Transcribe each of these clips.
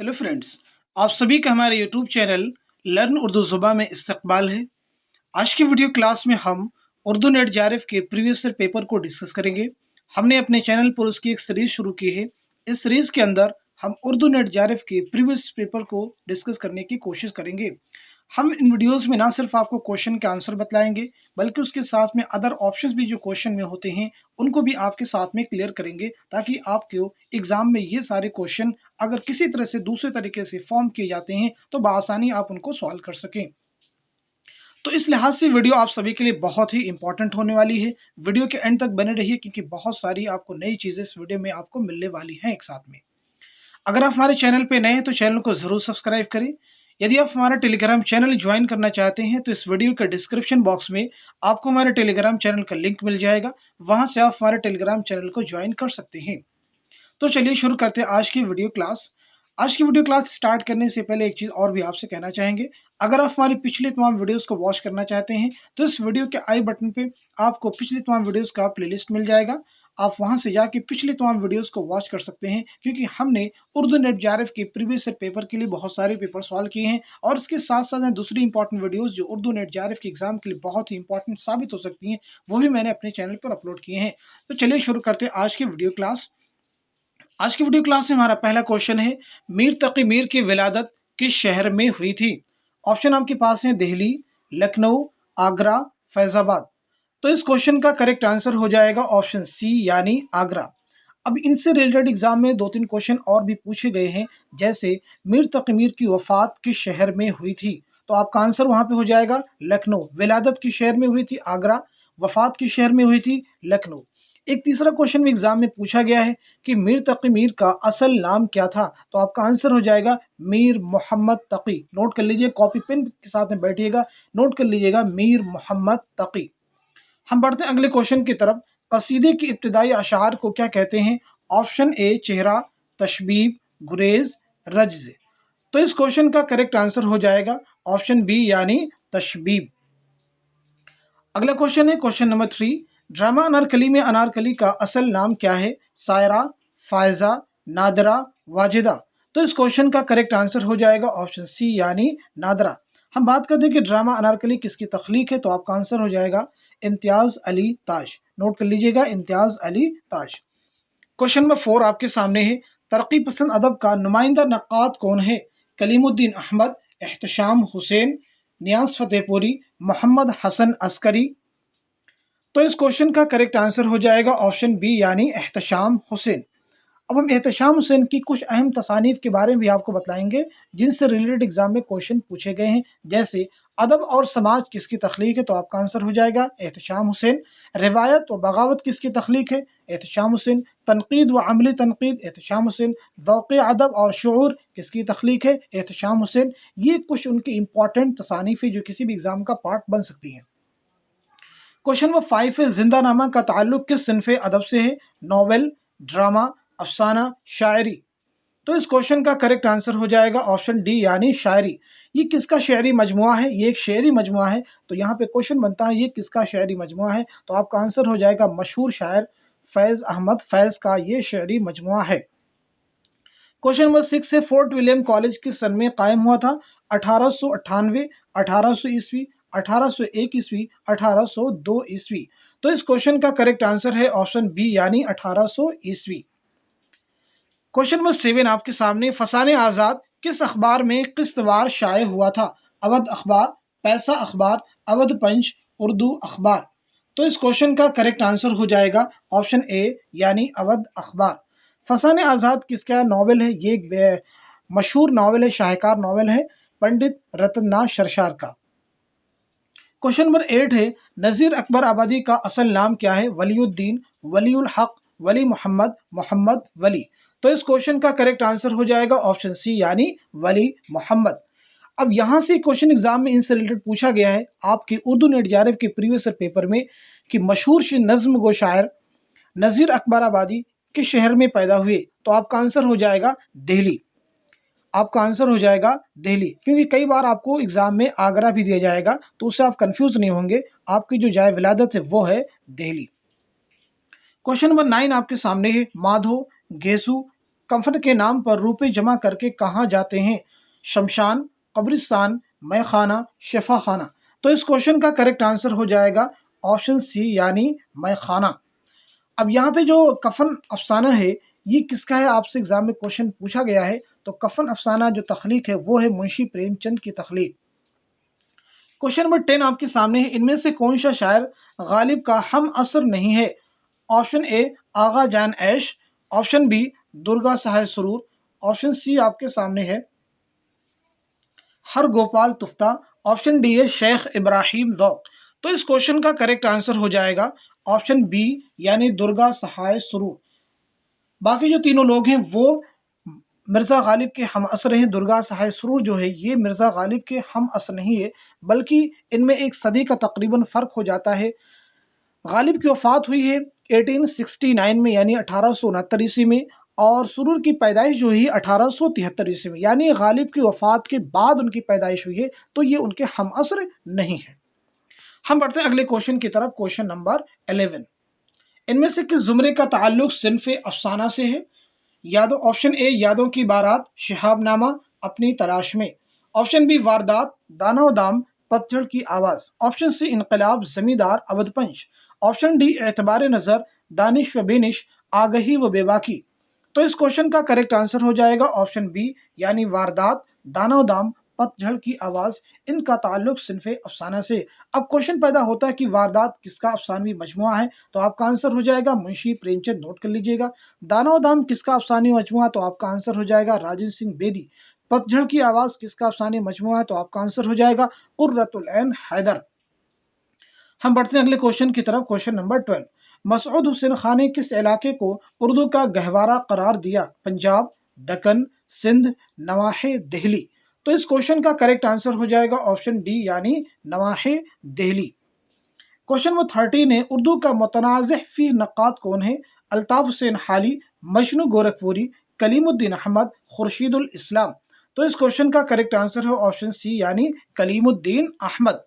Hello friends, आप सभी का हमारे यूट्यूब चैनल लर्न उर्दू ज़ुबान में इस्तकबाल है। आज की वीडियो क्लास में हम उर्दू नेट जेआरएफ के प्रीवियस ईयर पेपर को डिस्कस करेंगे। हमने अपने चैनल पर उसकी एक सीरीज़ शुरू की है। इस सीरीज़ के अंदर हम उर्दू नेट जेआरएफ के प्रीवियस पेपर को डिस्कस करने की कोशिश करेंगे। हम इन वीडियोस में ना सिर्फ आपको क्वेश्चन के आंसर बतलाएंगे, बल्कि उसके साथ में अदर ऑप्शंस भी जो क्वेश्चन में होते हैं उनको भी आपके साथ में क्लियर करेंगे, ताकि आपको एग्जाम में ये सारे क्वेश्चन अगर किसी तरह से दूसरे तरीके से फॉर्म किए जाते हैं तो बआसानी आप उनको सॉल्व कर सकें। तो इस लिहाज से वीडियो आप सभी के लिए बहुत ही इंपॉर्टेंट होने वाली है। वीडियो के एंड तक बने रहिए, क्योंकि बहुत सारी आपको नई चीज़ें इस वीडियो में आपको मिलने वाली हैं एक साथ में। अगर आप हमारे चैनल पे नए हैं तो चैनल को ज़रूर सब्सक्राइब करें। यदि आप हमारा टेलीग्राम चैनल ज्वाइन करना चाहते हैं तो इस वीडियो के डिस्क्रिप्शन बॉक्स में आपको हमारे टेलीग्राम चैनल का लिंक मिल जाएगा। वहां से आप हमारे टेलीग्राम चैनल को ज्वाइन कर सकते हैं। तो चलिए शुरू करते हैं आज की वीडियो क्लास। आज की वीडियो क्लास स्टार्ट करने से पहले एक चीज़ और भी आपसे कहना चाहेंगे। अगर आप हमारी पिछली तमाम वीडियोस को वॉच करना चाहते हैं तो इस वीडियो के आई बटन पे आपको पिछली तमाम वीडियोस का प्लेलिस्ट मिल जाएगा। आप वहां से जाके पिछली तमाम वीडियोस को वॉच कर सकते हैं, क्योंकि हमने उर्दू नेट जेआरएफ के प्रीवियस ईयर पेपर के लिए बहुत सारे पेपर सॉल्व किए हैं, और इसके साथ साथ दूसरी इंपॉर्टेंट वीडियोस जो उर्दू नेट जेआरएफ के एग्जाम के लिए बहुत ही इंपॉर्टेंट साबित हो सकती हैं, वो भी मैंने अपने चैनल पर अपलोड किए हैं। तो चलिए शुरू करते हैं आज की वीडियो क्लास। आज की वीडियो क्लास में हमारा पहला क्वेश्चन है, मीर तकी मीर की विलादत किस शहर में हुई थी? ऑप्शन आपके पास है दिल्ली, लखनऊ, आगरा, फैजाबाद। तो इस क्वेश्चन का करेक्ट आंसर हो जाएगा ऑप्शन सी, यानी आगरा। अब इनसे रिलेटेड एग्जाम में 2-3 क्वेश्चन और भी पूछे गए हैं, जैसे मीर तकी मीर की वफात किस शहर में हुई थी? तो आपका आंसर वहां पे हो जाएगा लखनऊ। विलादत किस शहर में हुई थी? आगरा। वफात किस शहर में हुई थी? लखनऊ। एक तीसरा क्वेश्चन भी एग्जाम में पूछा गया है कि मीर तकी मीर का असल नाम क्या था? तो आपका आंसर हो जाएगा मीर मोहम्मद तकी। नोट कर लीजिए, कॉपी पेन के साथ में बैठिएगा, नोट कर लीजिएगा मीर मोहम्मद तकी। हम बढ़ते हैं अगले क्वेश्चन की तरफ। कसीदे की इब्तिदाई अशार को क्या कहते हैं? ऑप्शन ए चेहरा, तशबीब, गुरेज, रज्ज। तो इस क्वेश्चन का करेक्ट आंसर हो जाएगा ऑप्शन बी, यानी तशबीब। अगला क्वेश्चन है क्वेश्चन नंबर 3। ड्रामा अनारकली में अनारकली का असल नाम क्या है? सायरा, फायजा, नादरा, वाजिदा। तो इस क्वेश्चन का करेक्ट आंसर हो जाएगा ऑप्शन सी, यानी नादरा। हम बात करते हैं कि ड्रामा अनारकली किसकी तख्लीक है, तो आपका आंसर हो जाएगा इम्तियाज अली ताज। नोट कर लीजिएगा, इम्तियाज अली ताज। क्वेश्चन नंबर 4 आपके सामने है, तरक्की पसंद अदब का नुमाइंदा नक्काद कौन है? कलीमुद्दीन अहमद, एहतशाम हुसैन, नियाज फतेहपुरी, मोहम्मद हसन अस्करी। तो इस क्वेश्चन का करेक्ट आंसर हो जाएगा ऑप्शन बी, यानी एहतशाम हुसैन। अब हम एहतशाम हुसैन की कुछ अहम तसानीफ के बारे में भी आपको बताएंगे, जिनसे रिलेटेड एग्जाम में क्वेश्चन पूछे गए हैं, जैसे अदब और समाज किसकी तख्लीक है? तो आपका आंसर हो जाएगा एहतशाम हुसैन। रिवायत व बगावत किसकी तख्लीक है? एहतशाम हुसैन। तनकीद व अमली तनकीद, एहतशाम हुसैन। ज़ौक़ अदब और शऊर किसकी तख्लीक है? एहतशाम हुसैन। ये कुछ उनकी इंपॉर्टेंट तसानीफ है जो किसी भी एग्जाम का पार्ट बन सकती हैं। क्वेश्चन नंबर 5 है, जिंदानामा का ताल्लुक किस सिनफ़े अदब से है? नॉवेल, ड्रामा, अफसाना, शायरी। तो इस क्वेश्चन का करेक्ट आंसर हो जाएगा ऑप्शन डी, यानी शायरी। ये किसका शायरी मजमुआ है? ये एक शेरी मजमुआ है। तो यहाँ पे क्वेश्चन बनता है ये किसका शायरी मजमुआ है? तो आपका आंसर हो जाएगा मशहूर शायर फैज़ अहमद फैज़ का ये शायरी मजमुआ है। क्वेश्चन नंबर 6 है, फोर्ट विलियम कॉलेज किस सन में कायम हुआ था? 1898, 1800 ईस्वी, 1801 ईस्वी, 1802 ईस्वी। तो इस क्वेश्चन का करेक्ट आंसर है ऑप्शन बी, यानी 1800 ईस्वी। क्वेश्चन नंबर 7 आपके सामने, फसाने आज़ाद किस अखबार में किस्तवार शाये हुआ था? अवध अखबार, पैसा अखबार, अवध पंच, उर्दू अखबार। तो इस क्वेश्चन का करेक्ट आंसर हो जाएगा ऑप्शन ए, यानी अवध अखबार। फसाने आज़ाद किसका नावल है? ये एक मशहूर नावल है, शाहकार नावल है पंडित रतननाथ शरशार का। क्वेश्चन नंबर 8 है, नज़ीर अकबर आबादी का असल नाम क्या है? वलीउद्दीन, वलीउल हक, वली मोहम्मद, मोहम्मद वली। तो इस क्वेश्चन का करेक्ट आंसर हो जाएगा ऑप्शन सी, यानी वली मोहम्मद। अब यहाँ से क्वेश्चन एग्जाम में इनसे रिलेटेड पूछा गया है आपके उर्दू नेट जेआरएफ के प्रीवियस ईयर पेपर में कि मशहूर नज्म गो शायर नज़ीर अकबर आबादी किस शहर में पैदा हुए? तो आपका आंसर हो जाएगा दिल्ली। आपका आंसर हो जाएगा दिल्ली, क्योंकि कई बार आपको एग्जाम में आगरा भी दिया जाएगा, तो उससे आप कंफ्यूज नहीं होंगे। आपकी जो जाए विलादत है वो है दिल्ली। क्वेश्चन नंबर 9 आपके सामने है, माधो, गेसु, कफन के नाम पर रुपए जमा करके कहाँ जाते हैं? शमशान, कब्रिस्तान, मैखाना, शफाखाना। तो इस क्वेश्चन का करेक्ट आंसर हो जाएगा ऑप्शन सी यानी मैखाना। अब यहाँ पे जो कफन अफसाना है ये किसका है, आपसे एग्जाम में क्वेश्चन पूछा गया है। तो कफन अफसाना जो तख्लीक है वो है मुंशी प्रेमचंद की तख्लीक। क्वेश्चन नंबर 10 आपके सामने है, इनमें से कौन सा शायर गालिब का हम असर नहीं है? ऑप्शन ए आगा जान ऐश, ऑप्शन बी दुर्गा सहाय सुरूर, ऑप्शन सी आपके सामने है हर गोपाल तुफ्ता, ऑप्शन डी है शेख इब्राहिम ज़ौक़। तो इस क्वेश्चन का करेक्ट आंसर हो जाएगा ऑप्शन बी यानी दुर्गा सहाय सुरूर। बाकी जो तीनों लोग हैं वो मिर्ज़ा गालिब के हम असर हैं। दुर्गा सहाय सुरूर जो है ये मिर्ज़ा गालिब के हम असर नहीं है, बल्कि इनमें एक सदी का तकरीबन फ़र्क हो जाता है। गालिब की वफ़ात हुई है 1869 में यानी 1869 ईस्वी में, और सुरूर की पैदाइश जो है 1873 ईस्वी में, यानी गालिब की वफ़ात के बाद उनकी पैदाइश हुई है, तो ये उनके हम असर नहीं है। हम बढ़ते हैं अगले क्वेश्चन की तरफ। क्वेश्चन नंबर 11, इनमें से किस जुमरे का ताल्लुक सिन्फ़े अफसाना से है? यादों, ऑप्शन ए यादों की बारात, शिहाबनामा, अपनी तलाश में, ऑप्शन बी वारदात, दाना व दाम, पतझड़ की आवाज़, ऑप्शन सी इनकलाब, जमींदार, अवधपंच, ऑप्शन डी एतबार नज़र, दानिश व बेनिश, आगही व बेबाकी। तो इस क्वेश्चन का करेक्ट आंसर हो जाएगा ऑप्शन बी यानी वारदात, दाना व दाम, पतझड़ की आवाज़, इनका ताल्लुक सिन्फ़े अफसाना से। अब क्वेश्चन पैदा होता है कि वारदात किसका अफसानवी मजमुआ है? तो आपका आंसर हो जाएगा मुंशी प्रेमचंद, नोट कर लीजिएगा। दाना व दाम किसका अफसानी मजमुआ? तो आपका आंसर हो जाएगा राजेंद्र सिंह बेदी। पतझड़ की आवाज़ किसका अफसानी मजमुआ है? तो आपका आंसर हो जाएगा कुर्रतुल ऐन हैदर। हम बढ़ते हैं अगले क्वेश्चन की तरफ। क्वेश्चन नंबर 12, मसऊद हुसैन खान ने किस इलाके को उर्दू का गहवारा करार दिया? पंजाब, दक्कन, सिंध, नवाहे दिल्ली। तो इस क्वेश्चन का करेक्ट आंसर हो जाएगा ऑप्शन डी यानी नवाहे दिल्ली। क्वेश्चन नंबर 13 है, उर्दू का मुतनाज़िह फी नक़ात कौन है? अल्ताफ़ हुसैन हाली, मजनू गोरखपुरी, कलीमुद्दीन अहमद, खुर्शीदुल इस्लाम। तो इस क्वेश्चन का करेक्ट आंसर है ऑप्शन सी यानी कलीमुद्दीन अहमद।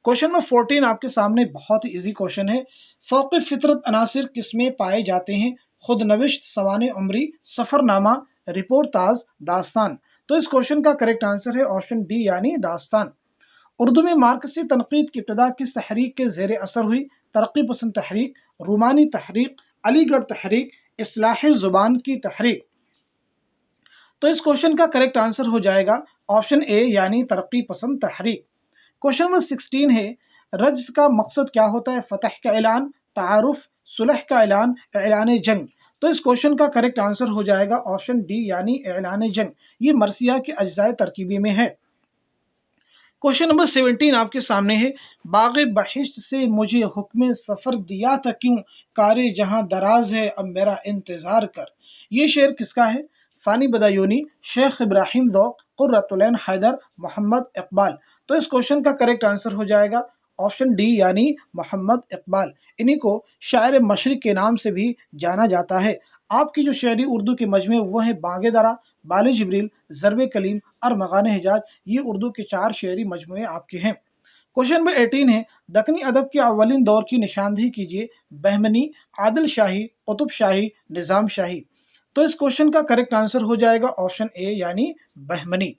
क्वेश्चन नंबर 14 आपके सामने बहुत ही इजी क्वेश्चन है, फ़ौक़ फितरत अनासिर किसमें पाए जाते हैं? खुद नविश्त, सवाने उमरी, सफ़रनामा, रिपोर्टाज, दास्तान। तो इस क्वेश्चन का करेक्ट आंसर है ऑप्शन डी यानी दास्तान। उर्दू में मार्क्सी तनकीद की इब्तिदा किस तहरीक के ज़ेर असर हुई? तरक्की पसंद तहरीक, रूमानी तहरीक, अलीगढ़ तहरीक, इस्लाह ज़ुबान की तहरीक। तो इस क्वेश्चन का करेक्ट आंसर हो जाएगा ऑप्शन ए यानी तरक्की पसंद तहरीक। क्वेश्चन नंबर 16 है, रज्स का मकसद क्या होता है? फतह का ऐलान, तारुफ, सुलह का ऐलान, ऐलान जंग। तो इस क्वेश्चन का करेक्ट आंसर हो जाएगा ऑप्शन डी यानी ऐलान जंग। ये मरसिया के अज्जाए तरकीबी में है। क्वेश्चन नंबर 17 आपके सामने है, बाग़े बहिश्त से मुझे हुक्म सफ़र दिया था क्यों, कारे जहां दराज है अब मेरा इंतज़ार कर। ये शेर किसका है? फ़ानी बदायूनी, शेख इब्राहिम ज़ौक़, कुर्रतुल ऐन हैदर, मोहम्मद इकबाल। तो इस क्वेश्चन का करेक्ट आंसर हो जाएगा ऑप्शन डी यानी मोहम्मद इकबाल। इन्हीं को शायर मशरिक़ के नाम से भी जाना जाता है। आपकी जो शायरी उर्दू के मजमे वो हैं बाग़े दरा, बाले जिब्रील, ज़रबे कलीम और मगाने हिजाज। ये उर्दू के 4 शायरी मजमुए आपके हैं। क्वेश्चन नंबर 18 है, दक्कनी अदब के अव्वलिन दौर की निशानदेही कीजिए। बहमनी, आदिल शाही, कुतुब शाही, निज़ाम शाही। तो इस क्वेश्चन का करेक्ट आंसर हो जाएगा ऑप्शन ए यानी बहमनी।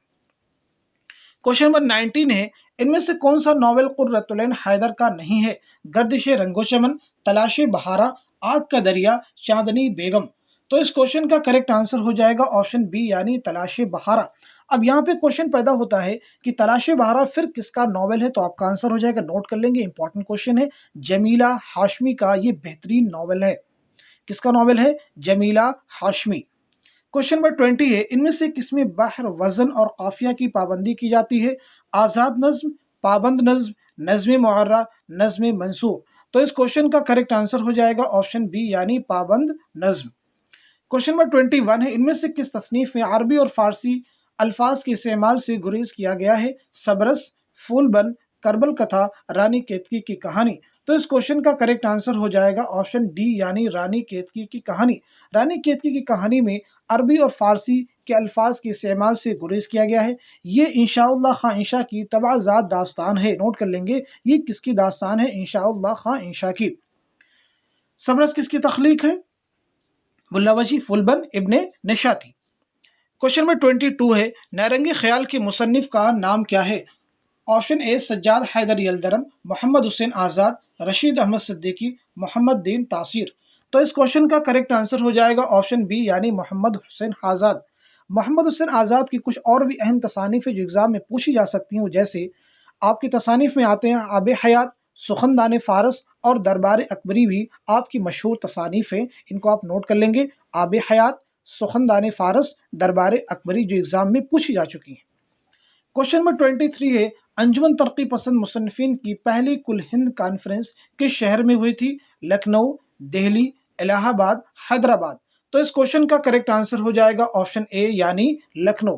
क्वेश्चन नंबर 19 है, इनमें से कौन सा नॉवेल कुर्रतुल ऐन हैदर का नहीं है? गर्दिश रंगो चमन, तलाश बहारा, आग का दरिया, चांदनी बेगम। तो इस क्वेश्चन का करेक्ट आंसर हो जाएगा ऑप्शन बी यानी तलाश बहारा। अब यहाँ पे क्वेश्चन पैदा होता है कि तलाश बहारा फिर किसका नॉवेल है? तो आपका आंसर हो जाएगा, नोट कर लेंगे, इंपॉर्टेंट क्वेश्चन है, जमीला हाशमी का ये बेहतरीन नॉवेल है। किसका नॉवेल है? जमीला हाशमी। क्वेश्चन नंबर 20 है, इनमें से किसमें बहर, वजन और काफिया की पाबंदी की जाती है? आज़ाद नज्म, पाबंद नज्म, नज्म मुअर्रा, नज्म मंसूर। तो इस क्वेश्चन का करेक्ट आंसर हो जाएगा ऑप्शन बी यानी पाबंद नज्म। क्वेश्चन नंबर 21 है, इनमें से किस तसनीफ में अरबी और फारसी अल्फाज के इस्तेमाल से गुरेज किया गया है? सबरस, फूलबन, करबल कथा, रानी केतकी की कहानी। तो इस क्वेश्चन का करेक्ट आंसर हो जाएगा ऑप्शन डी यानी रानी केतकी की कहानी। रानी केतकी की कहानी में अरबी और फारसी के अल्फाज के इस्तेमाल से गुरेज किया गया है। ये इंशाअल्लाह खां इंशा की तबाज़ात दास्तान है, नोट कर लेंगे, ये किसकी दास्तान है? इंशाअल्लाह खां इंशा की। सबरस किसकी तख्लीक है? मुल्ला वजी फुलबन इब्ने निशाती। क्वेश्चन नंबर 22 है, नारंगी ख्याल के मुसन्निफ का नाम क्या है? ऑप्शन ए सज्जाद हैदर यलदरम, मोहम्मद हुसैन आज़ाद, रशीद अहमद सिद्दीकी, मोहम्मद दीन तासीर। तो इस क्वेश्चन का करेक्ट आंसर हो जाएगा ऑप्शन बी यानी मोहम्मद हुसैन आज़ाद। मोहम्मद हुसैन आज़ाद की कुछ और भी अहम तसानीफ़ जो एग्ज़ाम में पूछी जा सकती हैं, जैसे आपकी तसानीफ़ में आते हैं आब हयात, सुखनदान फ़ारस और दरबार अकबरी भी आपकी मशहूर तसानीफ़ हैं। इनको आप नोट कर लेंगे, आब हयात, सुखनदान फ़ारस, दरबार अकबरी, जो एग्ज़ाम में पूछी जा चुकी हैं। क्वेश्चन नंबर 23 है, अंजुमन तरक्की पसंद मुसन्निफिन की पहली कुल हिंद कॉन्फ्रेंस किस शहर में हुई थी? लखनऊ, दिल्ली, इलाहाबाद, हैदराबाद। तो इस क्वेश्चन का करेक्ट आंसर हो जाएगा ऑप्शन ए यानी लखनऊ।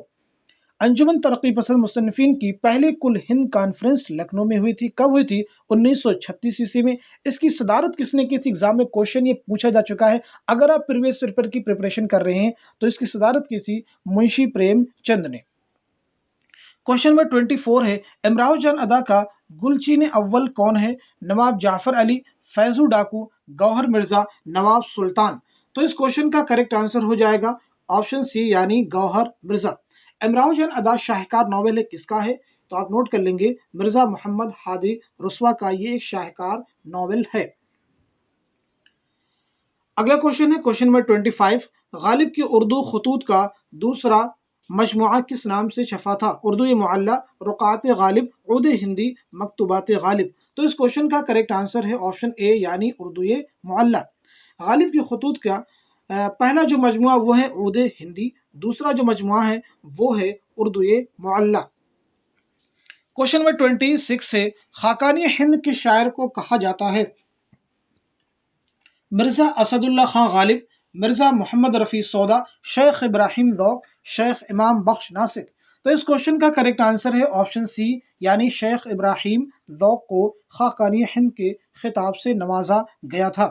अंजुमन तरक्की पसंद मुसन्निफिन की पहली कुल हिंद कॉन्फ्रेंस लखनऊ में हुई थी। कब हुई थी? 1936 ईस्वी में। इसकी सदारत किसने की थी? एग्जाम में क्वेश्चन ये पूछा जा चुका है। अगर आप प्रीवियस पेपर की प्रिपरेशन कर रहे हैं तो इसकी सदारत की थी मुंशी प्रेमचंद ने। क्वेश्चन नंबर 24 है, इमराव जान अदा का गुलचीन अव्वल कौन है? नवाब जाफर अली, फैजू डाकू, गौहर मिर्जा, नवाब सुल्तान। तो इस क्वेश्चन का करेक्ट आंसर हो जाएगा ऑप्शन सी यानी गौहर मिर्जा। इमराव जान अदा शाहकार नॉवेल है, किसका है? तो आप नोट कर लेंगे, मिर्जा मोहम्मद हादी रुस्वा का ये एक शाहकार नॉवेल है। अगला क्वेश्चन है क्वेश्चन नंबर 25, गालिब की उर्दू खतूत का दूसरा मजमुआ किस नाम से छपा था? उर्दू मुअल्ला, रुकात गालिब, उर्दू हिंदी, मकतूबात गालिब। तो इस क्वेश्चन का करेक्ट आंसर है ऑप्शन ए यानी उर्दू मुअल्ला। गालिब की खतूत का पहला जो मजमुआ वो है उर्दू हिंदी, दूसरा जो मजमुआ है वो है उर्दू मुअल्ला। क्वेश्चन नंबर 26 है, खाकानी हिंद के शायर को कहा जाता है? मिर्ज़ा असदुल्ला खां गालिब, मिर्ज़ा मोहम्मद रफ़ी सौदा, शेख इब्राहिम ज़ौक़, शेख इमाम बख्श नासिक। तो इस क्वेश्चन का करेक्ट आंसर है ऑप्शन सी यानी शेख इब्राहिम ज़ौक़ को खाकानी हिंद के खिताब से नवाजा गया था।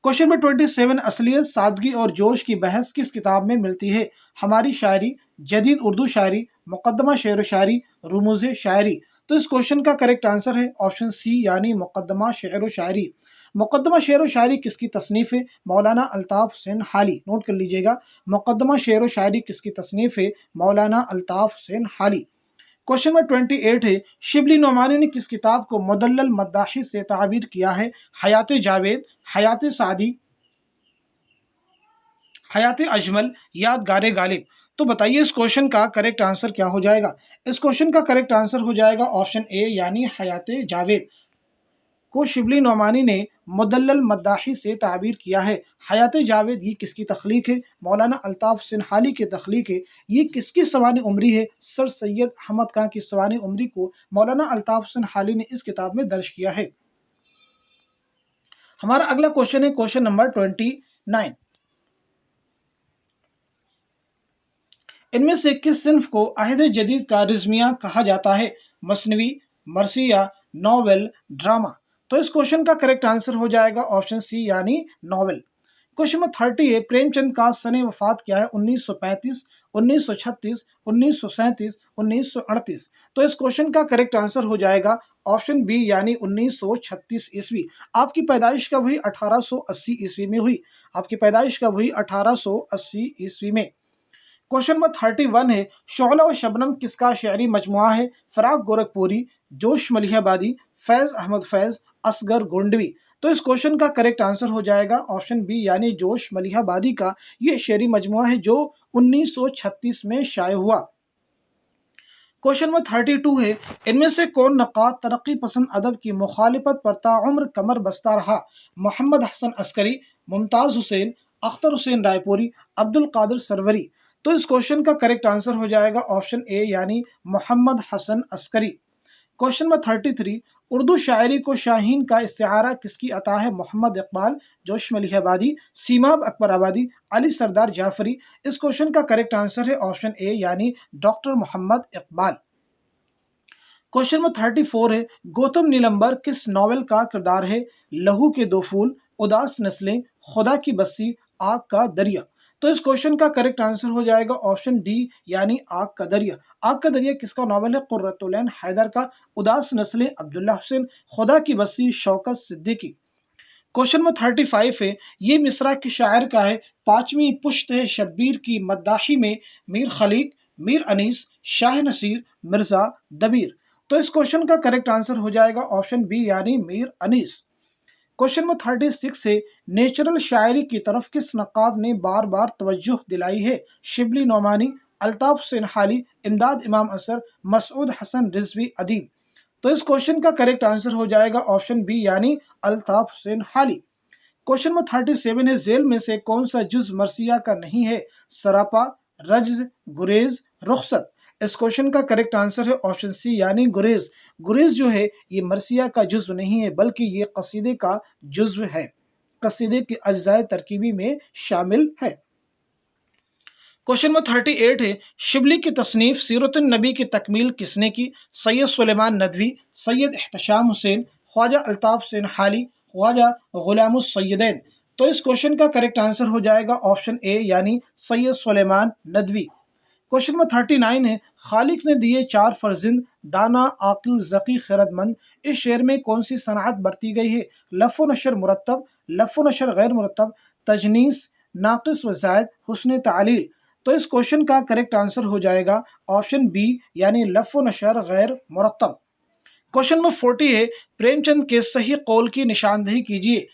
क्वेश्चन नंबर 27, असलियत, सादगी और जोश की बहस किस किताब में मिलती है? हमारी शायरी, जदीद उर्दू शायरी, मुकद्दमा शेर व शायरी, रुमूज़े शायरी। तो इस क्वेश्चन का करेक्ट आंसर है ऑप्शन सी यानी मुकद्दमा शेर व शायरी। मुकद्दमा शेर व शायरी किसकी तसनीफ़ है? मौलाना अल्ताफ़ हुसैन हाली। नोट कर लीजिएगा, मुकद्दमा शेर व शायरी किसकी तसनीफ़ है? मौलाना अल्ताफ़ हुसैन हाली। क्वेश्चन नंबर 28 है, शिबली नोमानी ने किस किताब को मुदल्लल मद्दाही से ताबीर किया है? हयात जावेद, हयात सादी, हयात अजमल, यादगार गालिब। तो बताइए इस क्वेश्चन का करेक्ट आंसर क्या हो जाएगा? इस क्वेश्चन का करेक्ट आंसर हो जाएगा ऑप्शन ए यानी हयात जावेद को शिबली नोमानी ने मुदल्लल मद्दाही से ताबीर किया है। हयात जावेद ये किसकी तख्लीक है? मौलाना अल्ताफ़ हुसैन हाली की तख्लीक है। ये किसकी सवानी उमरी है? सर सैयद अहमद खां की सवानी उमरी को मौलाना अल्ताफ़ हुसैन हाली ने इस किताब में दर्ज किया है। हमारा अगला क्वेश्चन है क्वेश्चन नंबर 29, इनमें से किस सिन्फ को अहद जदीद का रिज़्मिया कहा जाता है? मसनवी, मरसिया, नॉवेल, ड्रामा। तो इस क्वेश्चन का करेक्ट आंसर हो जाएगा ऑप्शन सी यानी नॉवेल। क्वेश्चन नंबर 30 है, प्रेमचंद का सने वफात क्या है? 1935, 1936, 1937, 1938। तो इस क्वेश्चन का करेक्ट आंसर हो जाएगा ऑप्शन बी यानी 1936 ईस्वी। आपकी पैदाइश कब हुई? 1880 ईस्वी में हुई। आपकी पैदाइश कब हुई? 1880 ईस्वी में। क्वेश्चन नंबर 31 है, शोला व शबनम किसका शायरी मजमुआ है? फराक गोरखपुरी, जोश मलिहाबादी, फैज़ अहमद फैज़, असगर गोंडवी। तो इस क्वेश्चन का करेक्ट आंसर हो जाएगा ऑप्शन बी यानी जोश मलिहाबादी का ये शेरी मजमुआ है जो 1936 में शाये हुआ। क्वेश्चन नंबर 32 है, इनमें से कौन नक़ाद तरक्की पसंद अदब की मुखालिफत पर ताउम्र कमर बस्ता रहा? मोहम्मद हसन अस्करी, मुमताज़ हुसैन, अख्तर हुसैन रायपुरी, अब्दुल कादिर सरवरी। तो इस क्वेश्चन का करेक्ट आंसर हो जाएगा ऑप्शन ए यानी मोहम्मद हसन अस्करी। क्वेश्चन नंबर 33, उर्दू शायरी को शाहीन का इस्तिआरा किसकी अता है? मोहम्मद इकबाल, जोश मलिहाबादी, सीमाब अकबर आबादी, अली सरदार जाफरी। इस क्वेश्चन का करेक्ट आंसर है ऑप्शन ए यानी doctor Mohammad Iqbal. Question number 34 है, गौतम नीलंबर किस नॉवेल का किरदार है? लहू के दो फूल, उदास नस्लें, खुदा की बस्ती, आग का दरिया। तो इस क्वेश्चन का करेक्ट आंसर हो जाएगा ऑप्शन डी यानी आग का दरिया। आग का दरिया किसका नॉवेल है? कुर्रतुल-ऐन हैदर का। उदास नस्लें अब्दुल्ला हुसैन, खुदा की बस्ती शौकत सिद्दीकी। क्वेश्चन नंबर 35 है, ये मिसरा किस शायर का है? पाँचवीं पुश्त है शब्बीर की मद्दाही में मीर खलीक, मीर अनीस, शाह नसीर, मिर्जा दबीर। तो इस क्वेश्चन का करेक्ट आंसर हो जाएगा ऑप्शन बी यानी मीर अनीस। क्वेश्चन नंबर 36 है नेचुरल शायरी की तरफ किस नक्काद ने बार बार तवज्जो दिलाई है? शिबली नौमानी, अल्ताफ हुसैन हाली, इमदाद इमाम असर, मसूद हसन रिजवी अदीब। तो इस क्वेश्चन का करेक्ट आंसर हो जाएगा ऑप्शन बी यानी अल्ताफ हुसैन हाली। क्वेश्चन नंबर 37 है जेल में से कौन सा जुज मरसिया का नहीं है? सरापा, रज्ज, गुरेज, रुखसत। इस क्वेश्चन का करेक्ट आंसर है ऑप्शन सी यानी गुरेज। गुरेज जो है ये मरसिया का जुज्व नहीं है बल्कि ये कसीदे का जुज्व है, कसीदे के अज्जाए तरकीबी में शामिल है। क्वेश्चन नंबर 38 है शिबली की तसनीफ सीरत नबी की तकमील किसने की? सैयद सुलेमान नदवी, सैयद एहतशाम हुसैन, ख्वाजा अल्ताफ हुसैन हाली, ख्वाजा गुलामुस सैयदैन। तो इस क्वेश्चन का करेक्ट आंसर हो जाएगा ऑप्शन ए यानी सैयद सुलेमान नदवी। क्वेश्चन नंबर 39 है खालिक ने दिए चार फर्जिंद दाना आकिल ज़की खैरतमंद। इस शेर में कौन सी सनअत बरती गई है? लफ़ो नशर मुरत्तब, लफ़ो नशर गैर मुरत्तब, तजनीस, नाकिस व ज़ायद, हुस्न तालील। तो इस क्वेश्चन का करेक्ट आंसर हो जाएगा ऑप्शन बी यानी लफ़ो नशर गैर मुरत्तब। क्वेश्चन नंबर 40 है प्रेमचंद के सही कौल की निशानदेही कीजिए।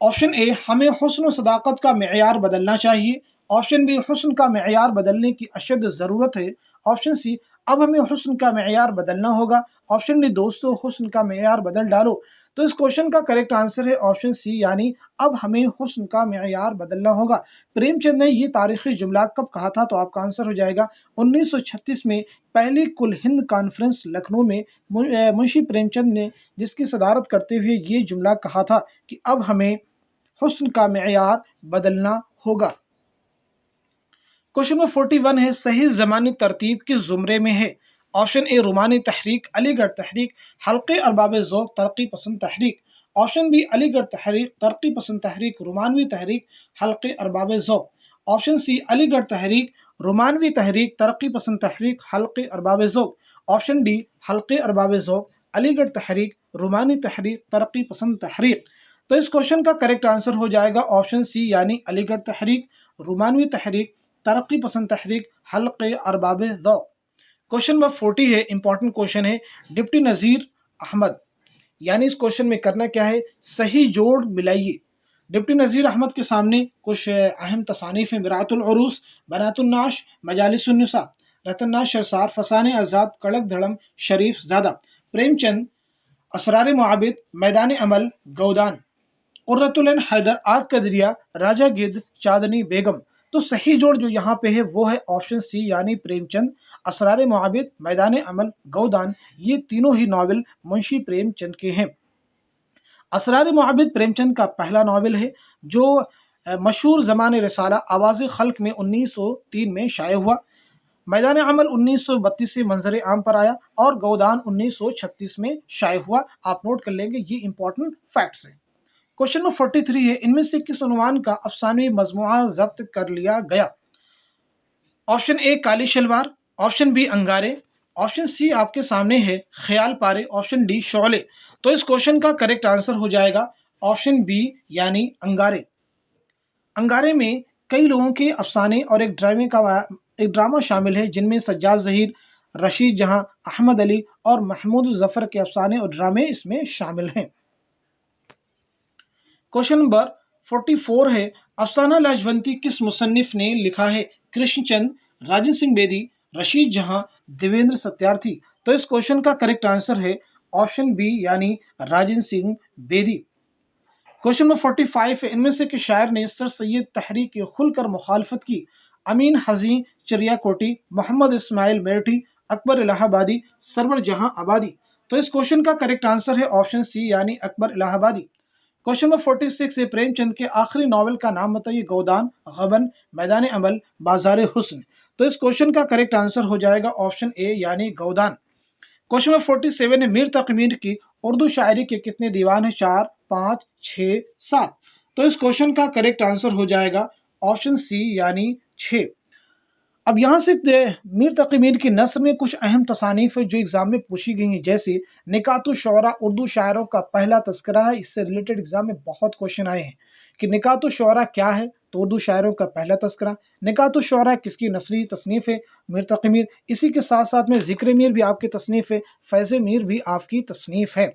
ऑप्शन ए हमें हुस्न व सदाकत का मेयार बदलना चाहिए। ऑप्शन बी हुस्न का मेयार बदलने की अशद ज़रूरत है। ऑप्शन सी अब हमें हुस्न का मेयार बदलना होगा। ऑप्शन डी दोस्तों हुस्न का मेयार बदल डालो। तो इस क्वेश्चन का करेक्ट आंसर है ऑप्शन सी यानी अब हमें हुस्न का मेयार बदलना होगा। प्रेमचंद ने ये तारीखी जुमला कब कहा था? तो आपका आंसर हो जाएगा 1936 में पहली कुल हिंद कॉन्फ्रेंस लखनऊ में मुंशी प्रेमचंद ने जिसकी सदारत करते हुए ये जुमला कहा था कि अब हमें हुस्न का मेयार बदलना होगा। क्वेश्चन नंबर 41 है सही ज़मानी तरतीब किस ज़ुमरे में है? ऑप्शन ए रुमानी तहरीक, अलीगढ़ तहरीक, हल्के अरबाब ज़ौक़, तरक्की पसंद तहरीक। ऑप्शन बी अलीगढ़ तहरीक, तरक्की पसंद तहरीक, रुमानवी तहरीक, हल्के अरबाब ज़ौक़। ऑप्शन सी अलीगढ़ तहरीक, रुमानवी तहरीक, तरक्की पसंद तहरीक, हल्के अरबाब ज़ौक़। ऑप्शन डी हल्के अरबाब ज़ौक़, अलीगढ़ तहरीक, रुमानी तहरीक, तरक्की पसंद तहरीक। तो इस क्वेश्चन का करेक्ट आंसर हो जाएगा ऑप्शन सी यानी अलीगढ़ तहरीक, रुमानवी तहरीक, तरक्की पसंद तहरीक, हल्के अरबाब ज़ौक़। क्वेश्चन नंबर 40 है इंपॉर्टेंट क्वेश्चन है डिप्टी नज़ीर अहमद, यानी इस क्वेश्चन में करना क्या है? सही जोड़ मिलाइए। डिप्टी नज़ीर अहमद के सामने कुछ अहम तसानीफ हैं मिरातुल उरूस, बनातुन्नाश, मजालिसुन्निसा, रतन्नाश शरसार, फसाने आज़ाद, कड़क धड़म, शरीफ ज़ादा, प्रेमचंद, असरार मुआबिद, मैदान अमल, गौदान, कुर्रतुल ऐन हैदर, आग का दरिया, राजा गिद्ध, चांदनी बेगम। तो सही जोड़ जो यहाँ पे है वो है ऑप्शन सी यानी प्रेमचंद, असरार मुआबिद, मैदान अमल, गौदान। ये तीनों ही नावल मुंशी प्रेमचंद के हैं। असरार मुआबिद प्रेमचंद का पहला नावल है जो मशहूर ज़माने रिसाला आवाज़ खल्क में 1903 में शाये हुआ। मैदान अमल 1932 से मंजर आम पर आया और गौदान 1936 में शाये हुआ। आप नोट कर लेंगे, ये इंपॉर्टेंट फैक्ट्स हैं। क्वेश्चन नंबर 43 है इनमें से किस उन्वान का अफसानवी मजमुआ जब्त कर लिया गया? Option A Kali Shalwar, option B Angarey, option C आपके सामने है ख्याल पारे, ऑप्शन डी शोले। तो इस क्वेश्चन का करेक्ट आंसर हो जाएगा ऑप्शन बी यानी अंगारे। अंगारे में कई लोगों के अफसाने और एक ड्रामा शामिल है जिनमें सज्जाद ज़हीर, रशीद जहां, अहमद अली और महमूद जफर के अफसाने और ड्रामे इसमें शामिल हैं। क्वेश्चन नंबर 44 है अफसाना लाजवंती किस मुसन्निफ ने लिखा है? कृष्णचंद, राजन सिंह बेदी, रशीद जहां, देवेंद्र सत्यार्थी। तो इस क्वेश्चन का करेक्ट आंसर है ऑप्शन बी यानी राजन सिंह बेदी। क्वेश्चन नंबर 45 है इनमें से किस शायर ने सर सैयद तहरीक की खुलकर मुखालफत की? अमीन हज़ी चिड़ियाकोटी, मोहम्मद इस्माइल मेरठी, अकबर इलाहाबादी, सरवर जहां आबादी। तो इस क्वेश्चन का करेक्ट आंसर है ऑप्शन सी यानी अकबर इलाहाबादी। क्वेश्चन नंबर 46 है प्रेमचंद के आखिरी नावल का नाम बताइए? गौदान, गबन, मैदान अमल, बाजार हुस्न। तो इस क्वेश्चन का करेक्ट आंसर हो जाएगा ऑप्शन ए यानी गौदान। क्वेश्चन नंबर 47 है मीर तकी मीर की उर्दू शायरी के कितने दीवान है? 4, 5, 6, 7। तो इस क्वेश्चन का करेक्ट आंसर हो जाएगा ऑप्शन सी यानी 6। अब यहाँ से मीर तकी मीर की नस्र में कुछ अहम तसानीफ है जो एग्जाम में पूछी गई हैं, जैसे निकातुश शोरा उर्दू शायरों का पहला तस्करा है। इससे रिलेटेड एग्जाम में बहुत क्वेश्चन आए हैं कि निकातुश शोरा क्या है, तो उर्दू शायरों का पहला तस्करा। निकात शुअरा किसकी नसरी तसनीफ़ है? मीर तक़ी मीर। इसी के साथ साथ में ज़िक्र मीर भी आपकी तसनीफ़ है, फैज़ मीर भी आपकी तसनीफ़ है।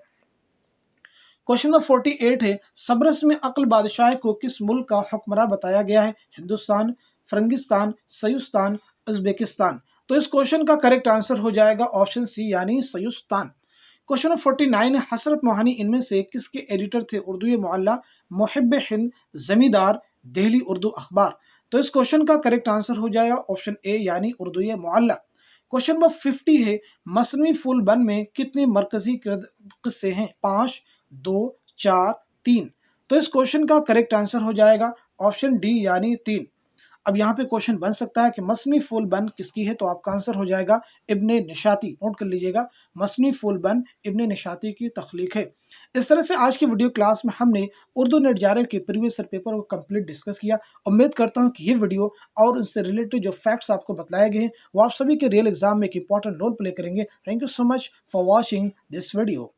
क्वेश्चन नंबर 48 है, सबरस में अक्ल बादशाह को किस मुल्क का हुक्मरां बताया गया है? हिंदुस्तान, फरंगिस्तान, सयुस्तान, उज़्बेकिस्तान। तो इस क्वेश्चन का करेक्ट आंसर हो जाएगा ऑप्शन सी यानी सयुस्तान। क्वेश्चन नंबर 49 है, हसरत मोहानी इनमें से किसके एडिटर थे? उर्दू मुअल्ला, मुहिब हिंद, जमींदार, दिल्ली उर्दू अखबार। तो इस क्वेश्चन का करेक्ट आंसर हो जाएगा ऑप्शन ए यानी उर्दू मुअल्ला। क्वेश्चन नंबर 50 है, मसनवी फूल बन में कितने मरकजी किस्से हैं? 5, 2, 4, 3। तो इस क्वेश्चन का करेक्ट आंसर हो जाएगा ऑप्शन डी यानी 3। अब यहाँ पे क्वेश्चन बन सकता है कि मसनी फूल बन किसकी है, तो आपका आंसर हो जाएगा इब्ने निशाती। नोट कर लीजिएगा, मसनी फूल बन इब्ने निशाती की तख्लीक है। इस तरह से आज की वीडियो क्लास में हमने उर्दू नेट JRF के प्रीवियस पेपर को कंप्लीट डिस्कस किया। उम्मीद करता हूँ कि ये वीडियो और उससे रिलेटेड जो फैक्ट्स आपको बताए गए हैं वो आप सभी के रियल एग्जाम में एक इंपॉर्टेंट रोल प्ले करेंगे। Thank you so much for watching this video.